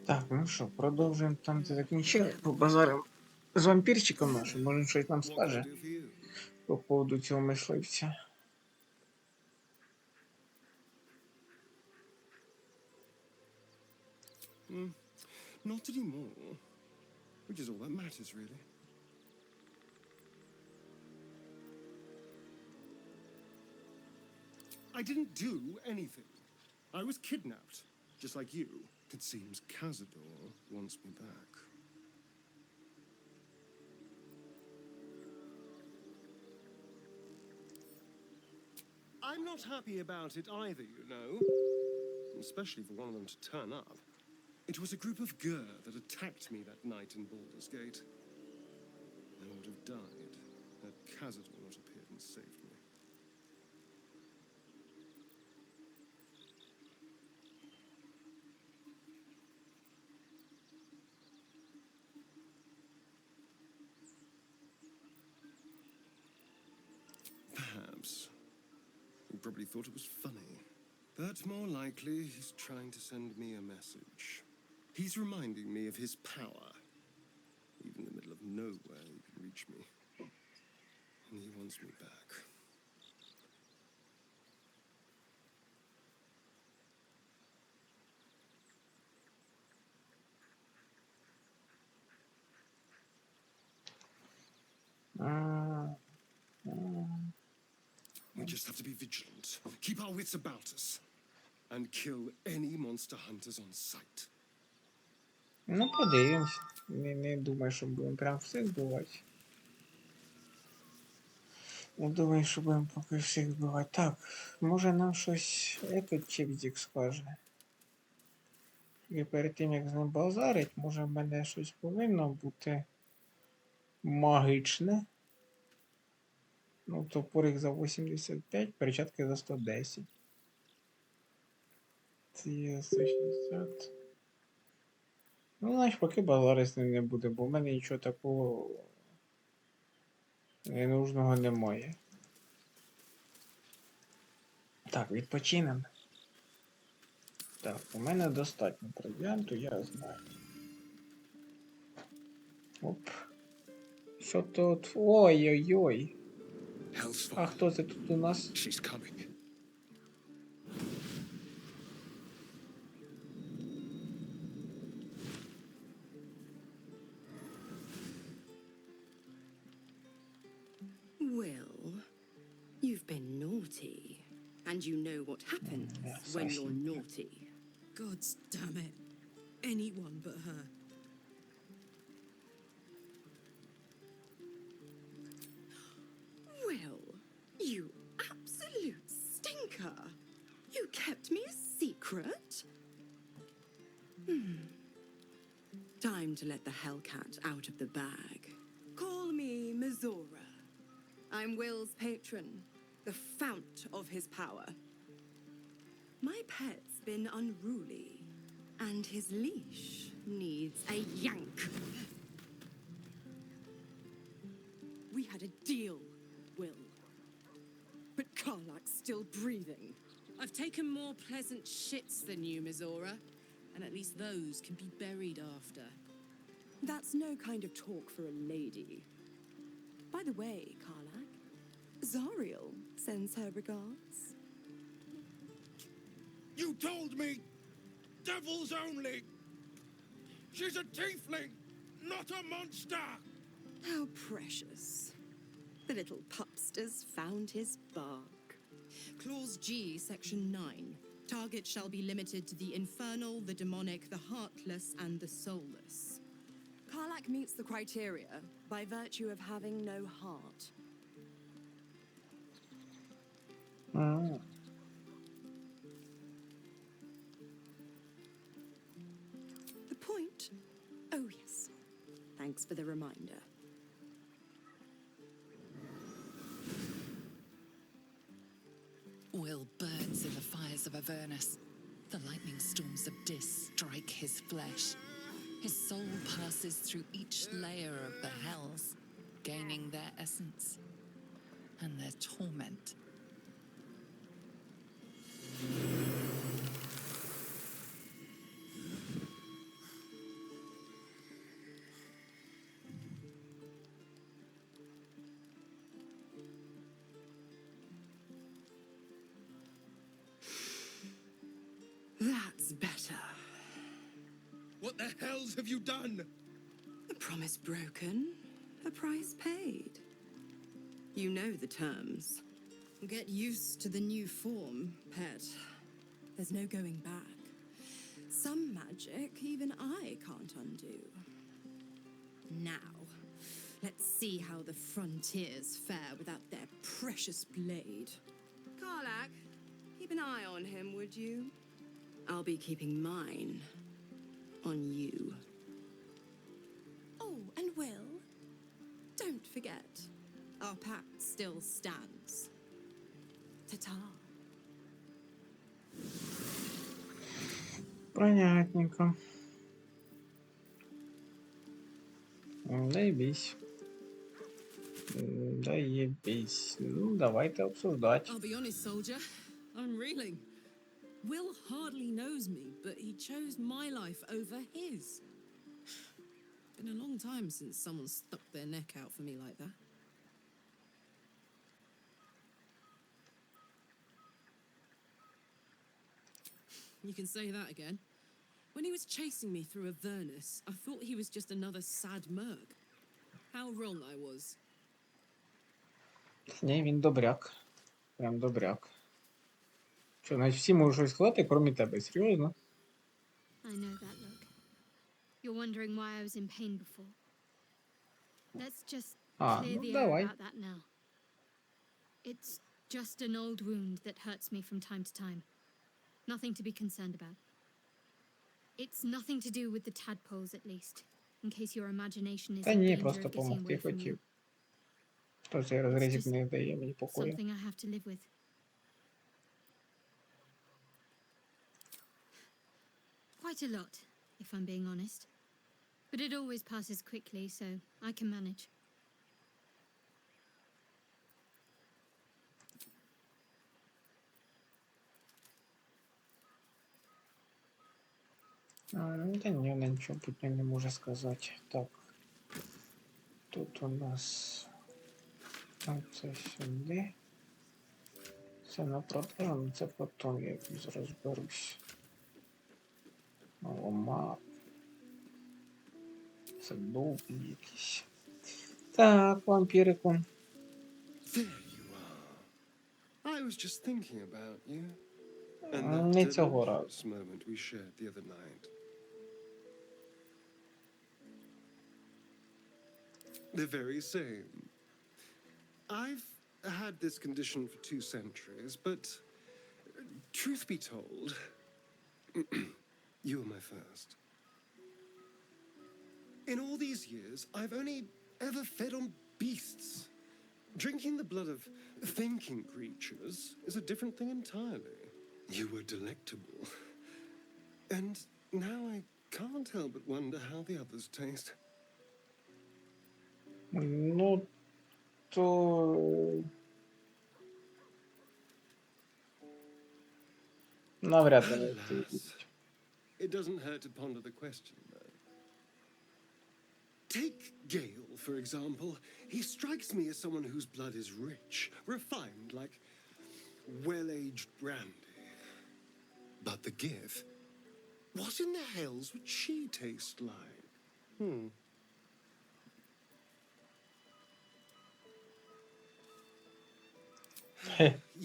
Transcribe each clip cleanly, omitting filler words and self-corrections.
Так, ну що, продовжуємо там, де закінчили. Побазаримо з вампірчиком нашим, може щось нам What can I скаже do for you? по поводу цього мисливця. Not anymore. Which is all that matters, really. I didn't do anything. I was kidnapped, just like you. It seems Cazador wants me back. I'm not happy about it either, you know. Especially for one of them to turn up. It was a group of Gur that attacked me that night in Baldur's Gate. I would have died had Cazador not appeared and saved me. Perhaps. He probably thought it was funny. But more likely, he's trying to send me a message. He's reminding me of his power. Even in the middle of nowhere, he can reach me. And he wants me back. We just have to be vigilant. Keep our wits about us. And kill any monster hunters on sight. Ну, подивимось. Не думаю, що будемо прям всіх вбивати. Не думаю, що будемо поки всіх вбивати. Так, може нам щось этот чіпзік скаже. І перед тим як з ним базарить, може в мене щось повинно бути магічне. Ну, топорик за 85, перчатки за 110. Ці 160. Ну, значить, поки базари з ним не буде, бо в мене нічого такого ненужного немає. Так, відпочинемо. Так, у мене достатньо провіанту, я знаю. Оп. Що тут? Ой-ой-ой. А хто це тут у нас? She's coming. Will, you've been naughty. And you know what happens when you're naughty. God's damn it. Anyone but her. Will, you absolute stinker. You kept me a secret? Time to let the Hellcat out of the bag. Call me Mizora. I'm Will's patron, the fount of his power. My pet's been unruly, and his leash needs a yank. We had a deal, Will. But Karlak's still breathing. I've taken more pleasant shits than you, Mizora. And at least those can be buried after. That's no kind of talk for a lady. By the way, Karlak, Zariel sends her regards. You told me! Devils only! She's a tiefling, not a monster! How precious. The little pupster's found his bark. Clause G, Section 9. Target shall be limited to the infernal, the demonic, the heartless, and the soulless. Karlak meets the criteria by virtue of having no heart. The point? Oh, yes. Thanks for the reminder. Will burns in the fires of Avernus. The lightning storms of Dis strike his flesh. His soul passes through each layer of the hells, gaining their essence and their torment. What the hells have you done? A promise broken, a price paid. You know the terms. Get used to the new form, pet. There's no going back. Some magic even I can't undo. Now, let's see how the frontiers fare without their precious blade. Karlak, keep an eye on him, would you? I'll be keeping mine on you. Oh, and Will, don't forget, our pact still stands. Ta-ta. Понятненько. Заебись. Заебись. Ну, давайте обсуждать. I'll be honest, soldier. I'm reeling. Will hardly knows me, but he chose my life over his. Been a long time since someone stuck their neck out for me like that. You can say that again. When he was chasing me through Avernus, I thought he was just another sad merc. How wrong I was. Ні, він добряк. Прям добряк. Що, значить всі можуть щось сказати, крім тебе, серйозно? I know that look. You're wondering why I was in pain before. Let's just clear ну the air давай. about that now. It's just an old wound that hurts me from time to time. Nothing to be concerned about. It's nothing to do with the tadpoles, at least, in case your imagination is Та in ні, danger просто of getting помогти away from you. хотів. То цей розрізик не дає мені покою. Something I have to live with. Quite a lot, if I'm being honest. But it always passes quickly, so I can manage. Та ні, вона нічого путнього не може сказати. Так. Тут у нас... Це сюди. Це на продажу, це потім я якось розберусь. Лома. Це довгі якісь. Так, вампірику. There you are. I was just thinking about you. And Не that цього разу. delicious moment we shared the other night. The very same. I've had this condition for 2 centuries, but truth be told, you were my first. In all these years, I've only ever fed on beasts. Drinking the blood of thinking creatures is a different thing entirely. You were delectable. And now I can't help but wonder how the others taste. Ну, то... Навряд ли не це Alas, it doesn't hurt to ponder the question, though. Take Gale, for example. He strikes me as someone whose blood is rich, refined, like well-aged brandy. But the Gith, what in the hells would she taste like?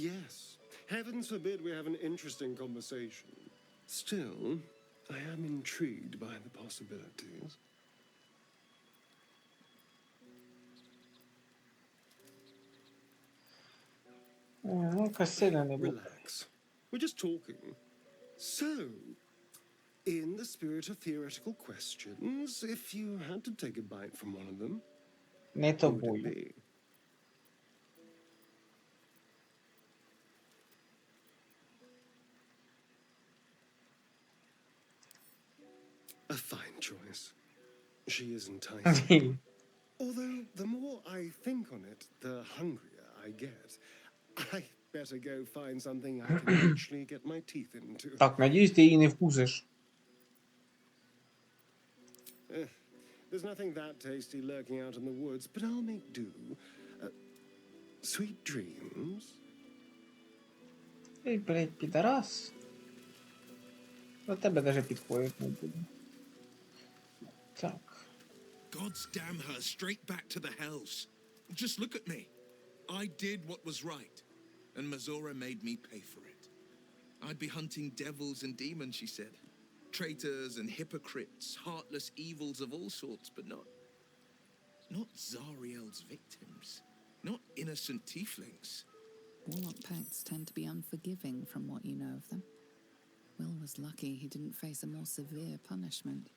Yes, heavens forbid we have an interesting conversation. Still, I am intrigued by the possibilities. Ну, якось сильно не буде. Relax. We're just talking. So, in the spirit of theoretical questions, if you had to take a bite from one of them, Не what would it тобою. be? A fine choice. She is enticing. Although, the more I think on it, the hungrier I get. I better go find something I can actually get my teeth into. Так, надіюсь, ти її не вкусиш. There's nothing that tasty lurking out in the woods, but I'll make do. Sweet dreams. Ей, блядь, підарас. До тебе даже підходить не буде. Так. God's damn her straight back to the hells. Just look at me. I did what was right, and Mazora made me pay for it. I'd be hunting devils and demons, she said. Traitors and hypocrites, heartless evils of all sorts, but not Zariel's victims. Not innocent tieflings. Warlock pacts tend to be unforgiving from what you know of them. Will was lucky he didn't face a more severe punishment.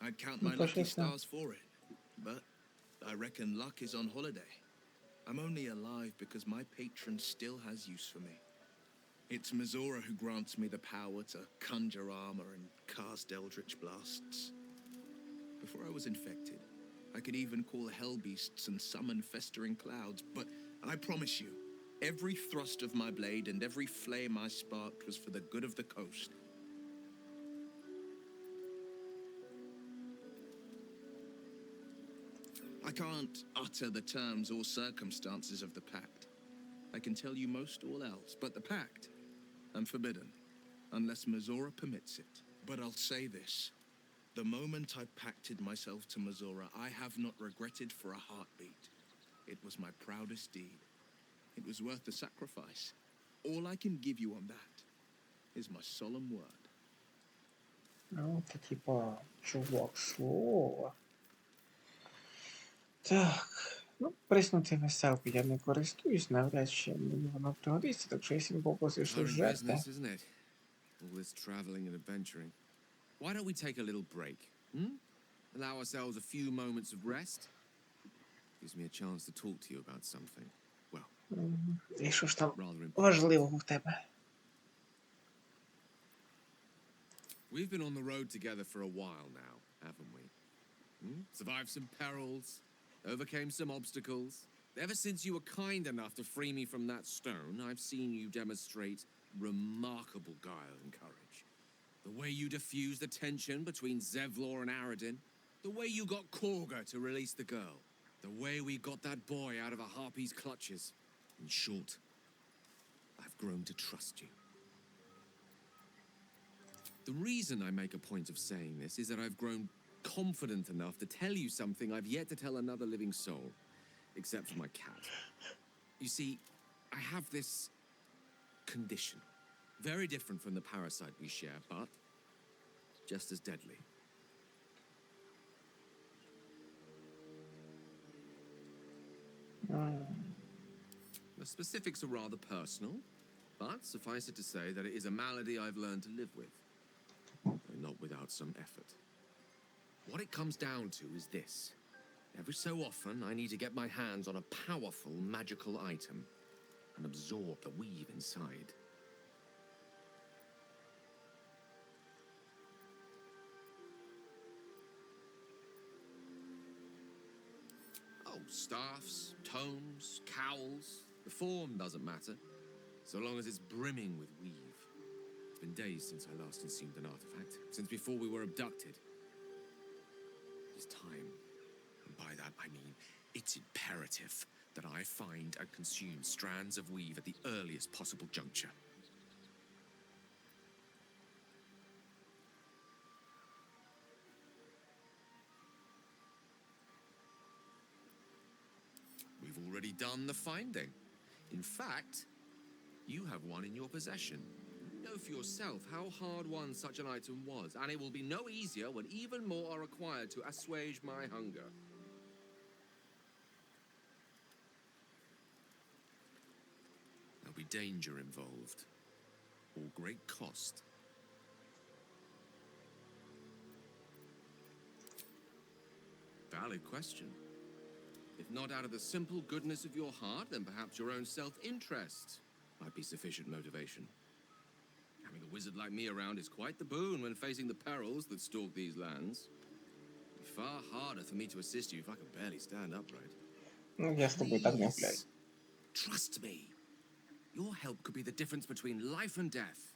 I'd count my lucky stars for it, but I reckon luck is on holiday. I'm only alive because my patron still has use for me. It's Mazora who grants me the power to conjure armor and cast eldritch blasts. Before I was infected, I could even call hell beasts and summon festering clouds, but I promise you, every thrust of my blade and every flame I sparked was for the good of the coast. I can't utter the terms or circumstances of the pact. I can tell you most all else, but the pact, I'm forbidden, unless Mazora permits it. But I'll say this. The moment I pacted myself to Mazora, I have not regretted for a heartbeat. It was my proudest deed. It was worth the sacrifice. All I can give you on that is my solemn word. Ну, це типа чувак слово. Так. Ну, приснути веселку я не користуюсь, навряд чи мені воно пригодиться, так що якщо він попросив щось Hard жерти. business, isn't it? All this traveling and adventuring. Why don't we take a little break? Allow ourselves a few moments of rest? Gives me a chance to talk to you about something. Well, І що ж там rather important. важливого в тебе? We've been on the road together for a while now, haven't we? Survived some perils, overcame some obstacles. Ever since you were kind enough to free me from that stone, I've seen you demonstrate remarkable guile and courage. The way you diffused the tension between Zevlor and Aradin. The way you got Korga to release the girl. The way we got that boy out of a harpy's clutches. In short, I've grown to trust you. The reason I make a point of saying this is that I've grown confident enough to tell you something I've yet to tell another living soul, except for my cat. You see, I have this condition, very different from the parasite we share, but just as deadly. The specifics are rather personal, but suffice it to say that it is a malady I've learned to live with, though not without some effort. What it comes down to is this. Every so often, I need to get my hands on a powerful magical item and absorb the weave inside. Oh, staffs, tomes, cowls. The form doesn't matter, so long as it's brimming with weave. It's been days since I last consumed an artifact, since before we were abducted. It's time. And by that I mean, it's imperative that I find and consume strands of weave at the earliest possible juncture. We've already done the finding. In fact, you have one in your possession. Know for yourself how hard won such an item was, and it will be no easier when even more are required to assuage my hunger. There'll be danger involved, or great cost. Valid question. If not out of the simple goodness of your heart, then perhaps your own self-interest might be sufficient motivation. Having a wizard like me around is quite the boon when facing the perils that stalk these lands. It'd be far harder for me to assist you if I could barely stand upright. Ну, я з тобою так не гуляю. Please, trust me. Your help could be the difference between life and death.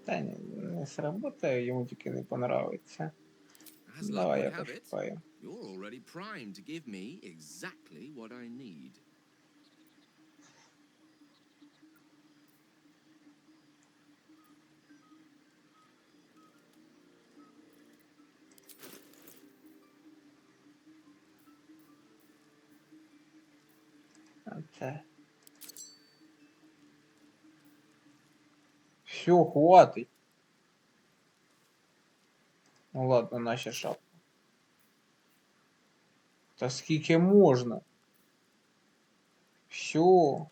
Та ні, не сработає, йому тільки не понравиться. As luck Давай would я have it, пошукаю. you're already primed to give me exactly what I need. Оце. Все, хватить. Ну ладно, наші шапки. Та скільки можна? Все.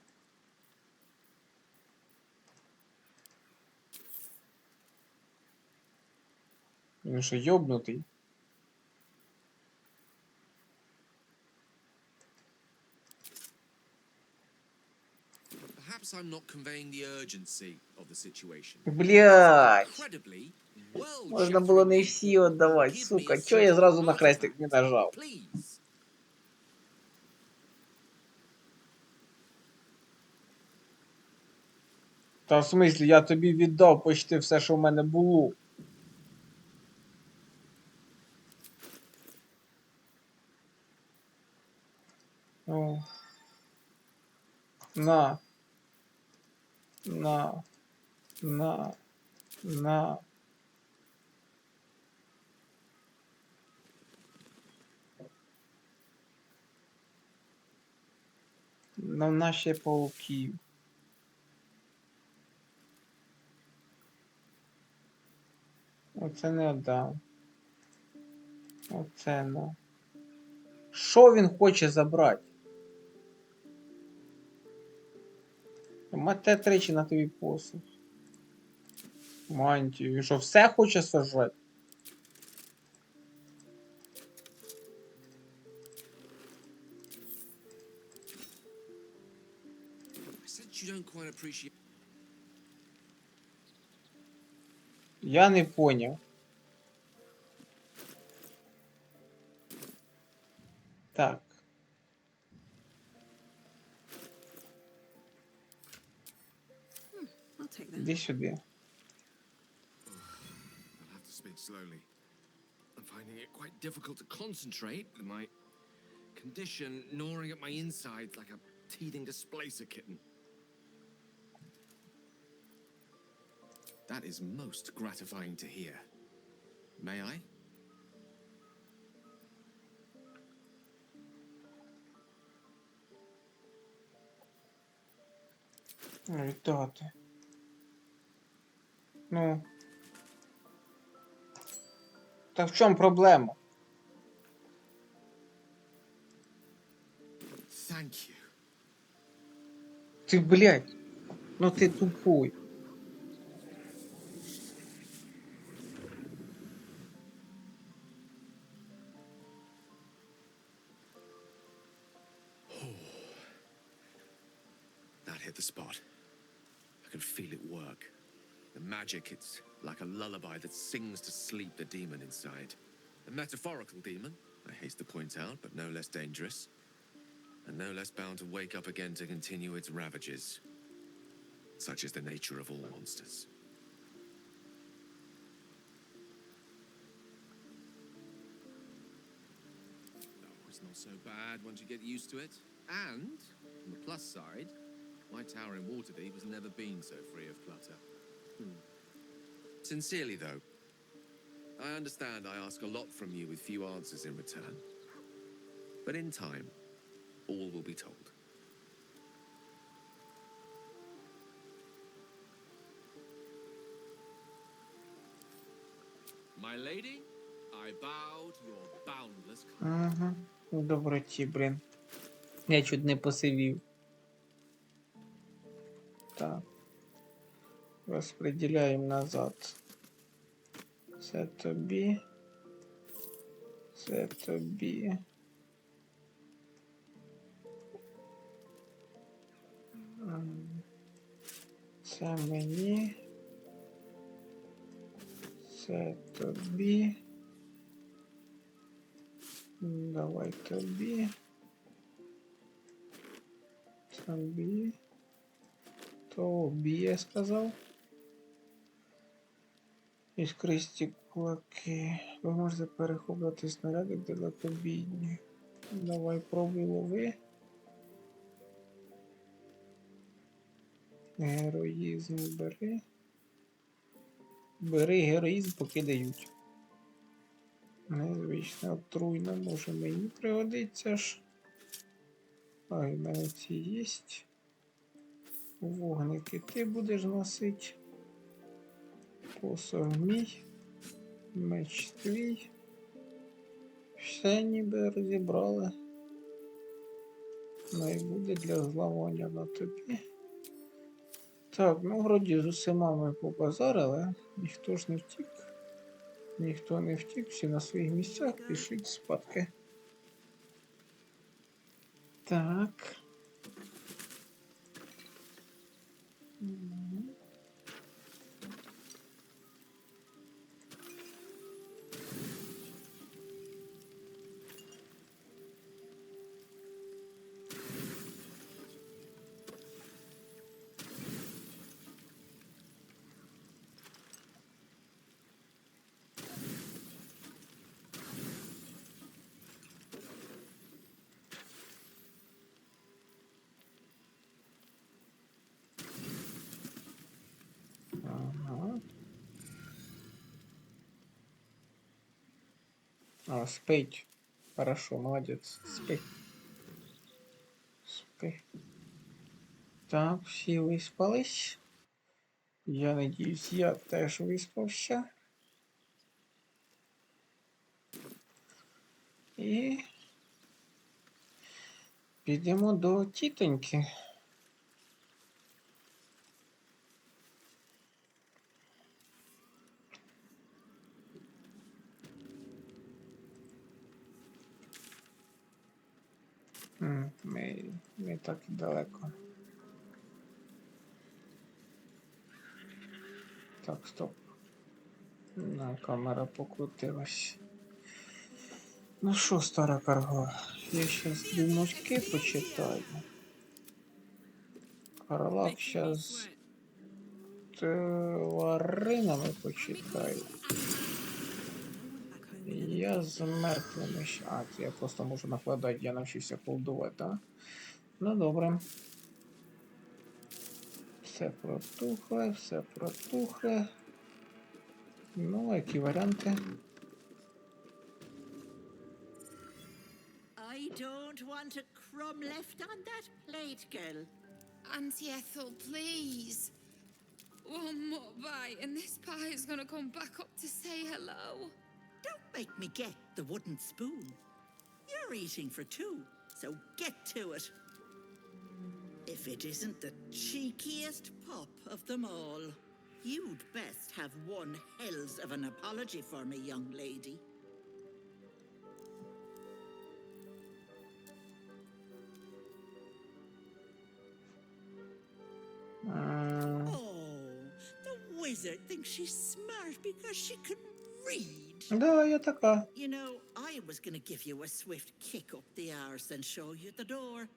Він що, йобнутий? Perhaps I'm not conveying the urgency of the situation. Блять. Incredibly, Можна було не всі віддавати, сука. Чого я зразу на хрестик не нажав? Please. Та в смислі, я тобі віддав почти все, що в мене було. О. На. На. На. На. На наші пауків. Оце не отдам. Оце не. Що він хоче забрати? Мате тричі на тобі посуд. Мантію. Він що, все хоче сожрати? I sense you don't quite appreciate. Я не поняв. Так. I'll take that. Іди сюди. I'll have to speak slowly. I'm finding it quite difficult to concentrate with my condition gnawing at my insides like a teething displacer kitten. That is most gratifying to hear. May I? Віддати. Ну. Так в чому проблема? Thank you. Ти, блядь. Ну ти тупой. That hit the spot. I can feel it work. The magic, it's like a lullaby that sings to sleep the demon inside. A metaphorical demon, I haste to point out, but no less dangerous. And no less bound to wake up again to continue its ravages. Such is the nature of all monsters. Oh, it's not so bad once you get used to it. And, on the plus side, my tower in Waterdeep has never been so free of clutter. Sincerely, though, I understand I ask a lot from you with few answers in return. But in time, all will be told. My lady, I bow to your boundless kindness. Ага. Доброті, блін. Я чуть не посивів. Так. Розподіляємо назад. Це тобі. Це тобі. Це мені. Це тобі. Давай тобі. Тобі. Тобі, я сказав. Іскристі кулаки. Ви можете перехоплювати снаряди далекобійні. Давай пробуй лови. Героїзм бери. Бери героїзм, поки дають. Незвична отруйна, може мені пригодиться ж. Ай, в мене ці єсть. Вогники ти будеш носить. Посох мій. Меч твій. Все ніби розібрали. Найбуде для зламання на тобі. Так, ну вроді з усіма ми побазарили. Ніхто ж не втік. Ніхто не втік, всі на своїх місцях пішуть спадки. Так. Ага. А, спить. Хорошо, молодец. Спи. Спи. Так, всі виспались. Я надіюсь, я теж виспався. І підемо до тітоньки. Ми так і далеко. Так, стоп. Камера покрутилась. Ну що, стара карга, я щас думочки почитаю. Карлак щас тваринами почитаю. Я з мертвими ще. А, це я просто можу накладати, я навчився колдувати, так? Ну добре. Все протухле, все протухле. Ну, які варіанти? I don't want a crumb left on that plate, girl. Auntie Ethel, please. One more bite and this pie is gonna come back up to say hello. Don't make me get the wooden spoon. You're eating for two, so get to it. If it isn't the cheekiest pop of them all, you'd best have one hells of an apology for me, young lady. Oh, the wizard thinks she's smart because she can read. Да, я така. You know, I was gonna give you a swift kick up the arse and show you the door.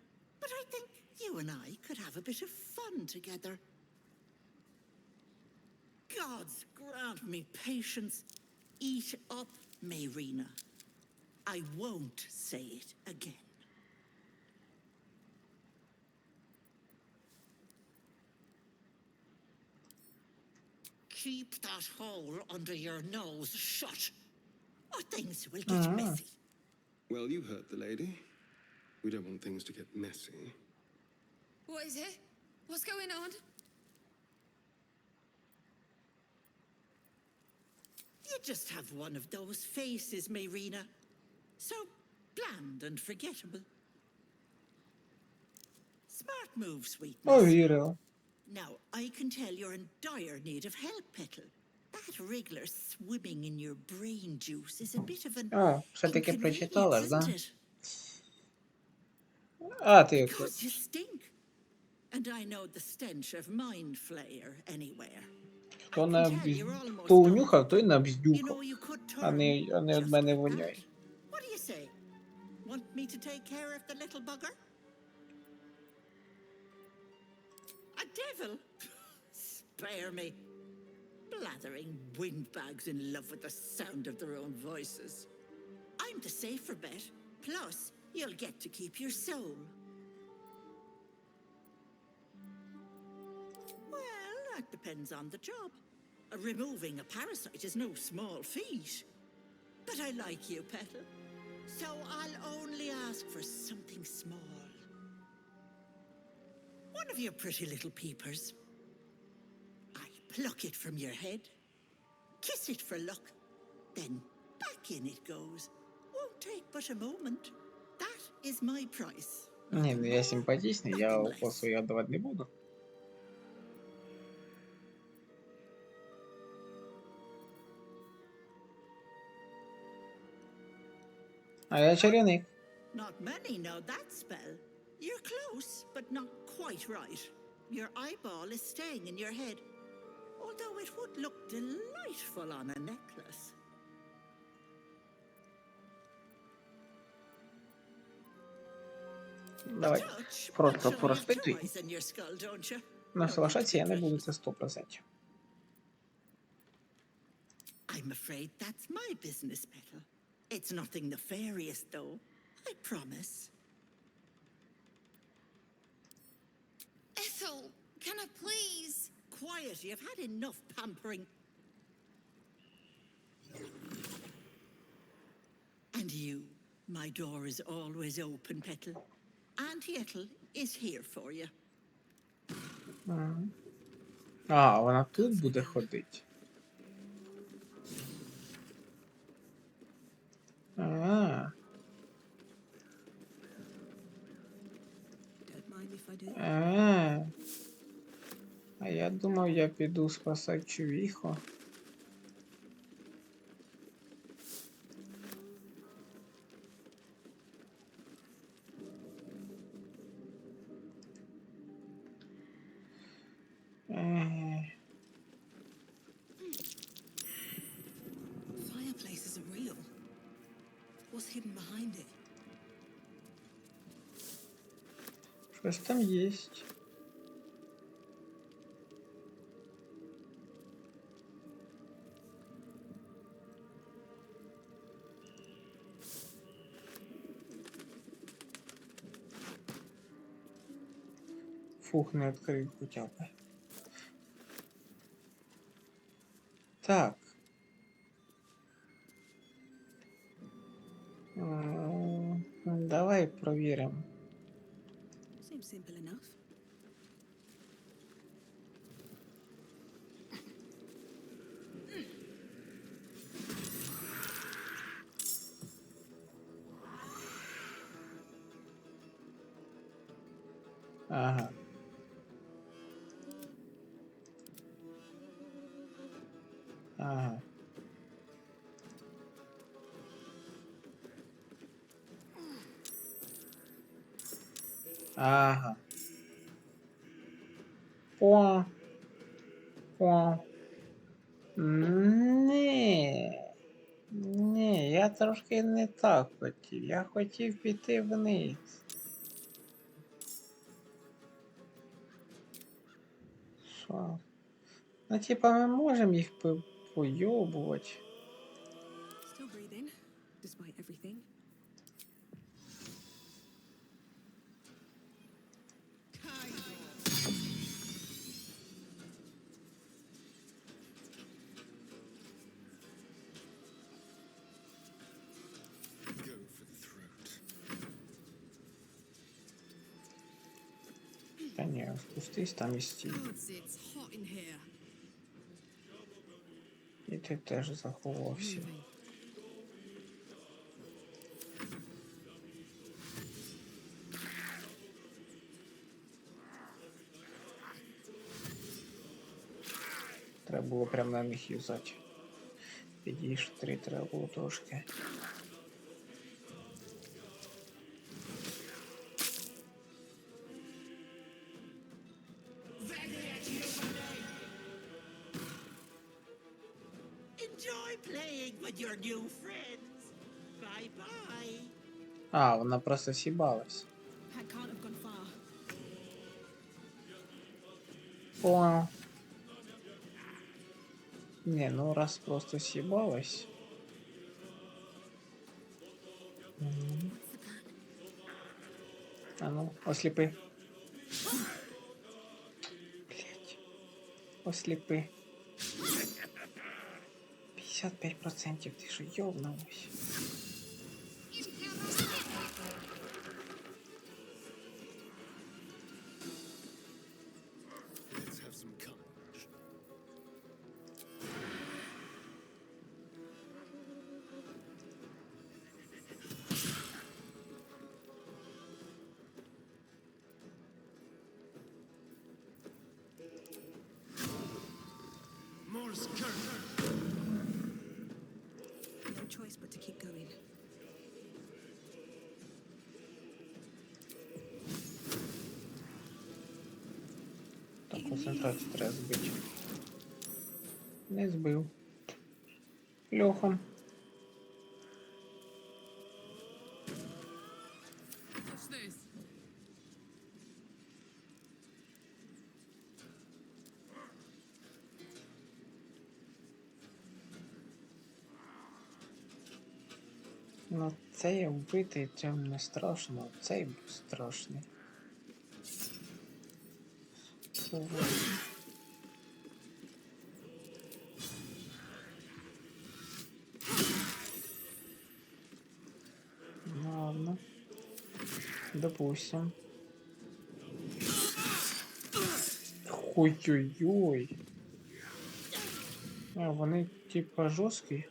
But I think you and I could have a bit of fun together. Gods grant me patience. Eat up, Mayrina. I won't say it again. Keep that hole under your nose shut, or things will get messy. Well, you heard the lady. We don't want things to get messy. What is it? What's going on? You just have one of those faces, Mayrina. So bland and forgettable. Smart move, sweetness. Повірила. Now, I can tell you're in dire need of help, Petal. That wriggler swimming in your brain juice is a bit of an О, все-таки прочитала ж, inconvenience, да? isn't it? А, ти Because you stink. And I know the stench of mind flayer anywhere. Хто I не can tell you're almost хто done. унюхав, той You набздюхав. know you could А turn не від just мене like воняє. that. What do you say? Want me to take care of the little bugger? A devil? Spare me. Blathering windbags in love with the sound of their own voices. I'm the safer bet. Plus, you'll get to keep your soul. Well, that depends on the job. Removing a parasite is no small feat. But I like you, Petal. So I'll only ask for something small. One of your pretty little peepers. I'll pluck it from your head, kiss it for luck, then back in it goes. Won't take but a moment. That is my price. Ні, ну я симпатичний, я укосу я давати не буду. А я чарівник. Not many know that spell. You're close, but not quite right. Your eyeball is staying in your head, although it would look delightful on a necklace. Давай Touch, просто but you'll have порозпитуй. toys in your skull, don't you? На соглашатися я не буду, це 100%. I'm afraid that's my business, Petal. It's nothing nefarious, though. I promise. Ethel, can I please? Quiet, you've had enough pampering. And you, my door is always open, Petal. Auntie Ethel is here for you. А, вона тут буде ходити. А. Don't mind if I do. А я думав, я піду спасати чувіху. Fireplace isn't real. What's hidden behind it? Щось там єсть. Фух, не відкрив хоча б. Так. Давай провіримо. Seems simple enough. Ага. Ага. Ага. О. О. Ні. Ні, я трошки не так хотів. Я хотів піти вниз. Що? Ну, типа, ми можемо їх пойобувати. Still breathing, despite everything. Go for the throat. Та ні, спустись там і стій. God, it's hot in here. І ти теж заховався. Moving. Треба було прямо на них юзати. Підійш, 3 треба було трошки. Enjoy playing with your new friends. Bye-bye. А, вона просто сібалась. That can't have gone far. Понял. Не, ну раз просто съебалась. Мгм. А ну, ослепи. Блять. Ослепи. 55%, ты же ёбнулась. Let's have some courage. Morse curse. No choice but to keep going. Так, концентрацію треба збити. Не збив. Льоха. What's this? Ну, цей вбитий, цим не страшно, цей був страшний. Ого. Ладно. Допустим. Ой-ой-ой. А, вони типа жорсткі.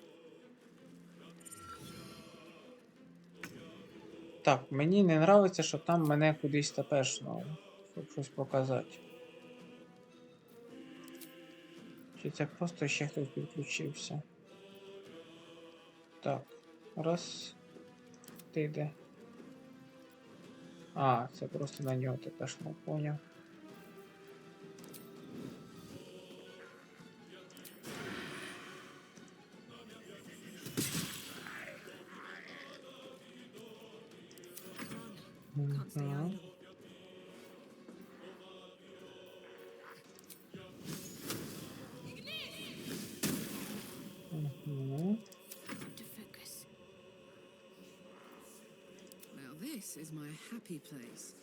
Так, мені не нравиться, що там мене кудись тепешнуло, щоб щось показати. Чи це просто ще хтось підключився? Так, раз. Ти де? А, це просто на нього тепешно, поняв. Can't stay Мгм. idle. Мгм. To focus. Now this is my happy place.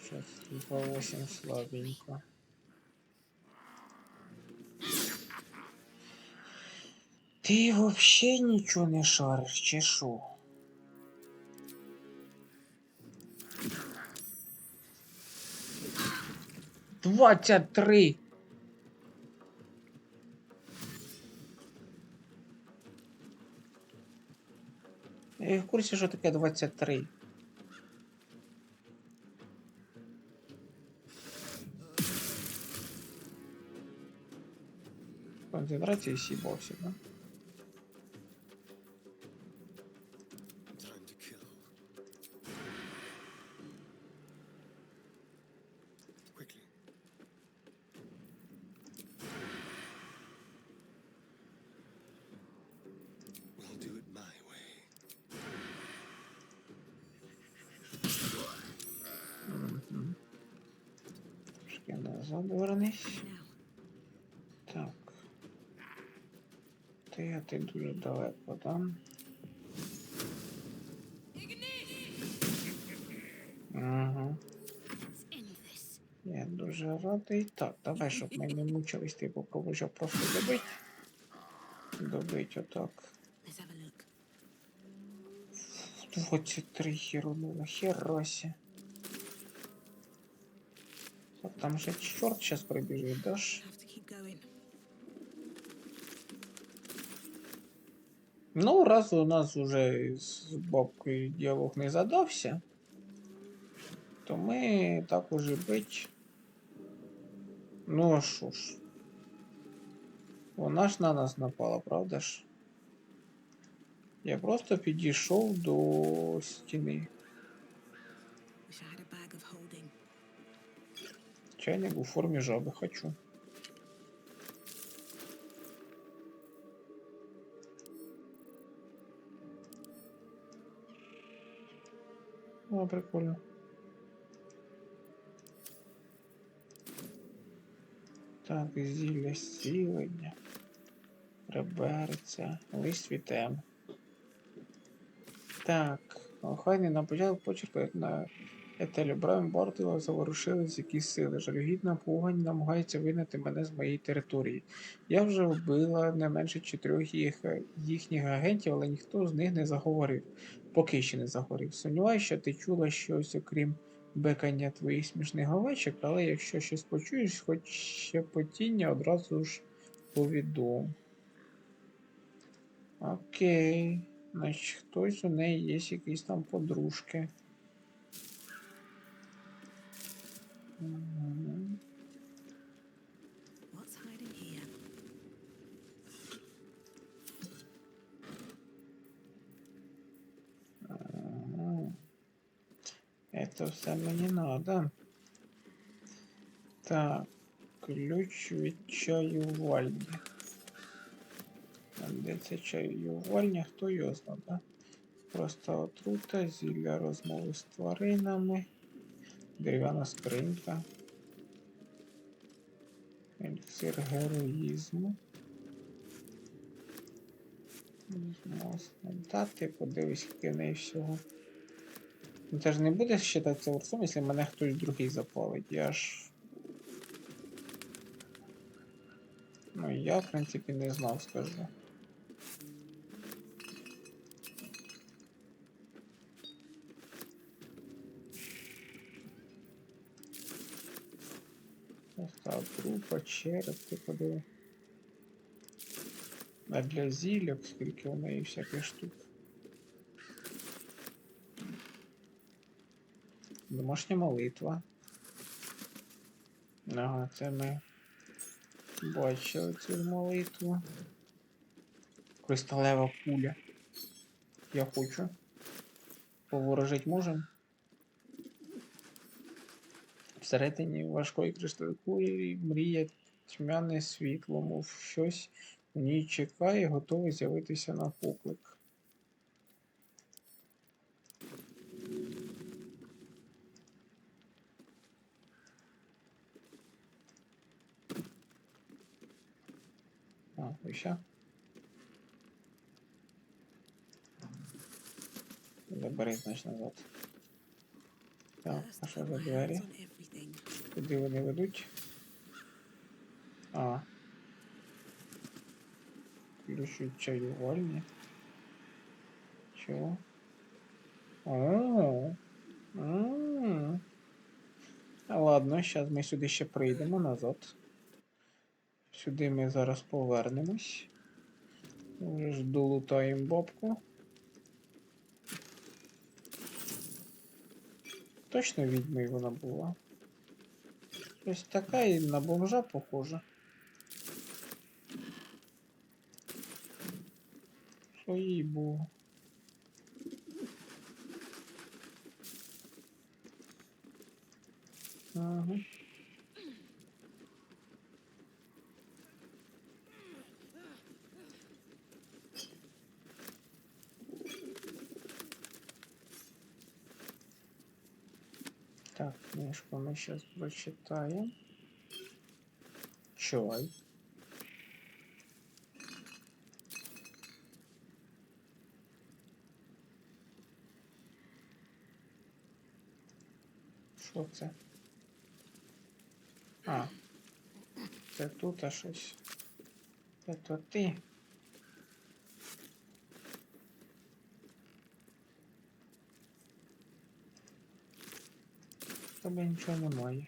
Сейчас 2,8 слабенько. Ты вообще ничего не шаришь, чешу. Двадцять три. Я в курсі, що таке 23. Концентрації сібався, да? Time to kill. Quickly. We'll do it my way. Мгм. Трошки назад вернись. Now. Так. Ти дуже далеко, да? Ага. Я дуже радий. Так, давай, щоб ми не мучились, ти попробуй щоб просто добить. Добить отак. Let's have a look. 23 херунуло, херосі. Так, там же чорт сейчас пробежит, дашь? Have to keep going. Ну, раз у нас уже з бабкою діалог не задався, то ми так уже бить. Ну а що ж? Вона ж на нас напала, правда ж? Я просто підійшов до стіни. Wish I had a bag of holding. Чайник у формі жаби хочу. О, прикольно. Так, зілля зцілення. Прибереться. Лист вітем. Так, охайний на початку почерк на етелі Брама Балдура заворушились якісь сили. Жалюгідна пугань намагається вигнати мене з моєї території. Я вже вбила не менше 4 їхніх агентів, але ніхто з них не заговорив. Поки ще не заговорив. Сумніваюся, що ти чула щось, окрім бекання твоїх смішних овечок, але якщо щось почуєш, хоч щепотіння, одразу ж повідом. Окей. Значить, хтось у неї є якісь там подружки. Мгм. What's hiding here? Ага. Это все мені надо. Так, ключ від чаювальні. А де це чаювальня? Хто його знає, да? Просто отрута, зілля розмови з тваринами, дерев'яна скринька, еліксир героїзму. Дати, подивись, скільки в неї всього. Ну, це ж не буде вважатися ворцом, якщо мене хтось другий запалить. Я ж... Ну, я, в принципі, не знав, скажу. Остав трупа, череп, ти подиви. А для зілля, скільки у неї всяких штук. Домашня молитва. Ага, це ми бачили цю молитву. Кристалева куля. Я хочу. Поворожить можем? Всередині важкої кришталевої кулі мріє тьмяне світло, мов щось у ній чекає, готовий з'явитися на поклик. А, ось. Забери, значить, назад. Так, а що за двері? Куди вони ведуть? А. Ключ від чаювальні. Чого? О. Ладно, зараз ми сюди ще прийдемо назад. Сюди ми зараз повернемось. Вже ж долутаємо бабку. Точно відьмою вона була. Ось така і на бомжа похожа. Що їй було? Ага. Так, книжку ми сейчас прочитаем. Чай. Що це? А. Це тут а щось. Це то ти. Тебе нічого немає.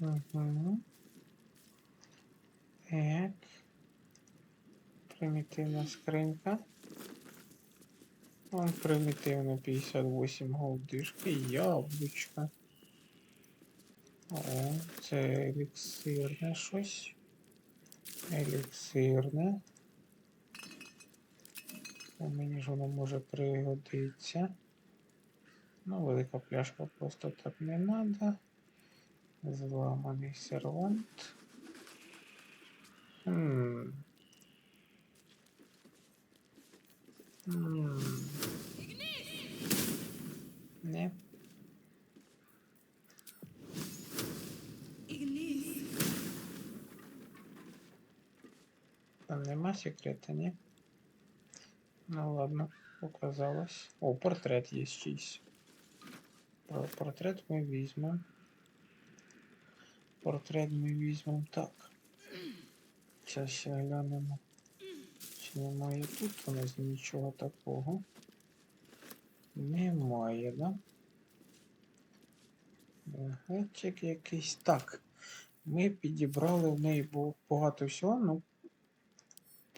Угу. Так. Примітивна скринька. Вон примітивно 58 голдишки. Яблучка. О, це еліксирне щось. Еліксирне. Мені ж воно може пригодитися. Ну, велика пляшка просто так не надо. Зламаний сервант. Не. нема секрета, ні? Ну ладно, показалось. О, портрет є чийсь. Портрет ми візьмемо. Портрет ми візьмемо. Так. Зараз ще глянемо. Чи немає тут у нас нічого такого? Немає, да? Гетчик якийсь. Так. Ми підібрали в неї багато всього, ну.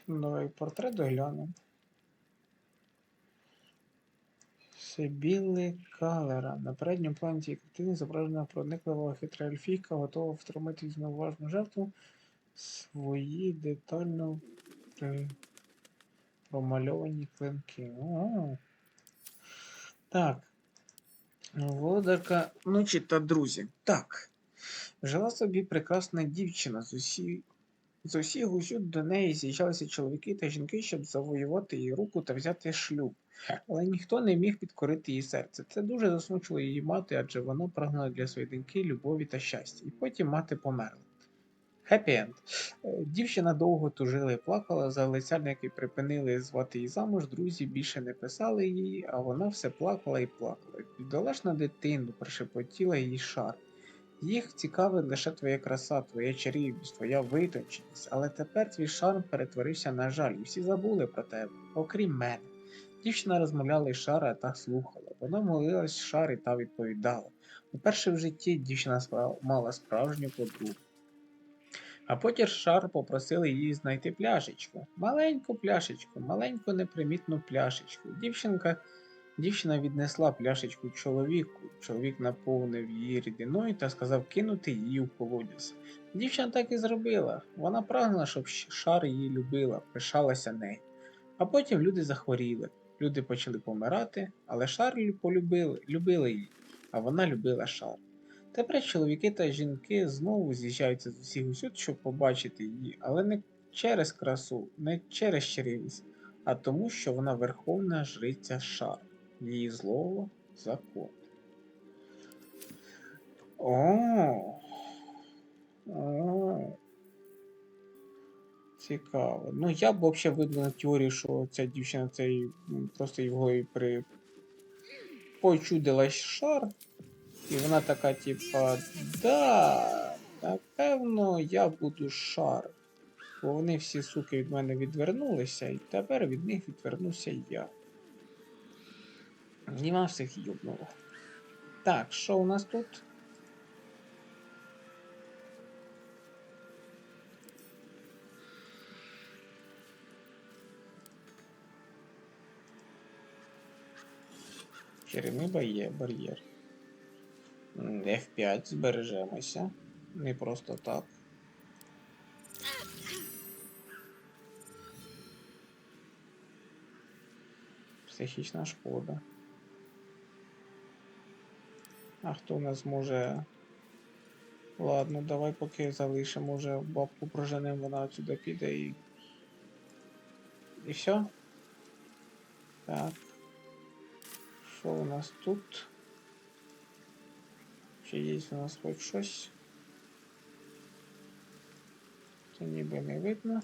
Давай портрет доглянемо. Сибіли Калера. На передньому плані цієї картини зображена прониклива хитра ельфійка, готова втримати неуважну жертву свої детально промальовані клинки. О. Так. Володарка ночі та друзі. Так. Жила собі прекрасна дівчина. З усіх усюд до неї з'їжджалися чоловіки та жінки, щоб завоювати її руку та взяти шлюб. Але ніхто не міг підкорити її серце. Це дуже засмучило її мати, адже вона прагнула для своєї доньки любові та щастя. І потім мати померла. Хеппі енд. Дівчина довго тужила і плакала, залицяльники припинили звати її замуж, друзі більше не писали її, а вона все плакала і плакала. Бідолашна дитину, прошепотіла її Шар. Їх цікавить лише твоя краса, твоя чарівність, твоя витонченість, але тепер твій шарм перетворився на жаль, і всі забули про тебе, окрім мене. Дівчина розмовляла із Шара та слухала. Вона молилась Шарі та відповідала. Уперше в житті дівчина мала справжню подругу. А потім Шар попросили її знайти пляшечку. Маленьку пляшечку, маленьку непримітну пляшечку. Дівчина віднесла пляшечку чоловіку. Чоловік наповнив її рідиною та сказав кинути її у колодязь. Дівчина так і зробила. Вона прагнула, щоб Шар її любила, пишалася нею. А потім люди захворіли. Люди почали помирати, але Шар любили її, а вона любила Шар. Тепер чоловіки та жінки знову з'їжджаються з усіх усюд, щоб побачити її, але не через красу, не через чарівність, а тому, що вона верховна жриця Шар. Її злого закон. О. Цікаво. Ну, я б взагалі видвинув теорію, що ця дівчина просто в голові почудилась Шар. І вона така, типа, да, напевно, я буду Шар. Бо вони всі, суки, від мене відвернулися, і тепер від них відвернуся я. Нема всіх юбнуло. Так, що у нас тут? Чарівний бар'єр. F5 збережемося. Не просто так. Психічна шкода. А хто у нас може... Ладно, давай поки залишимо, може бабку проженемо, вона отсюда піде і... І все? Так. Що у нас тут? Чи є у нас хоч щось? Це ніби не видно.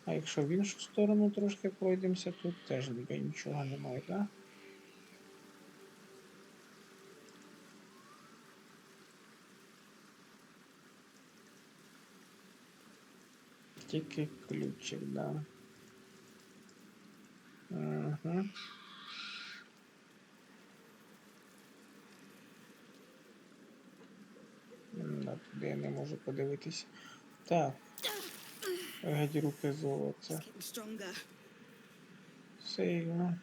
А якщо в іншу сторону трошки пройдемося, тут теж ніби нічого немає, так? Тільки ключик, да. Угу. Туди я не можу подивитись. Так. Геть руки золота. Сильно.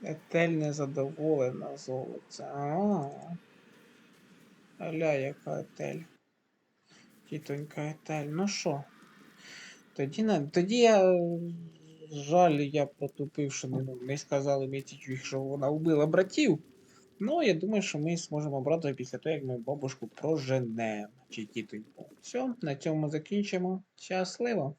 Етель незадоволена золота. Аля, яка етель. Тітонька етель. Ну що? Тоді я... Жаль, я потупив, що не сказали Мітічу, що вона вбила братів. Ну, я думаю, що ми зможемо брати після того, як ми бабушку проженемо. Чи тітоньку. Все, на цьому закінчимо. Щасливо!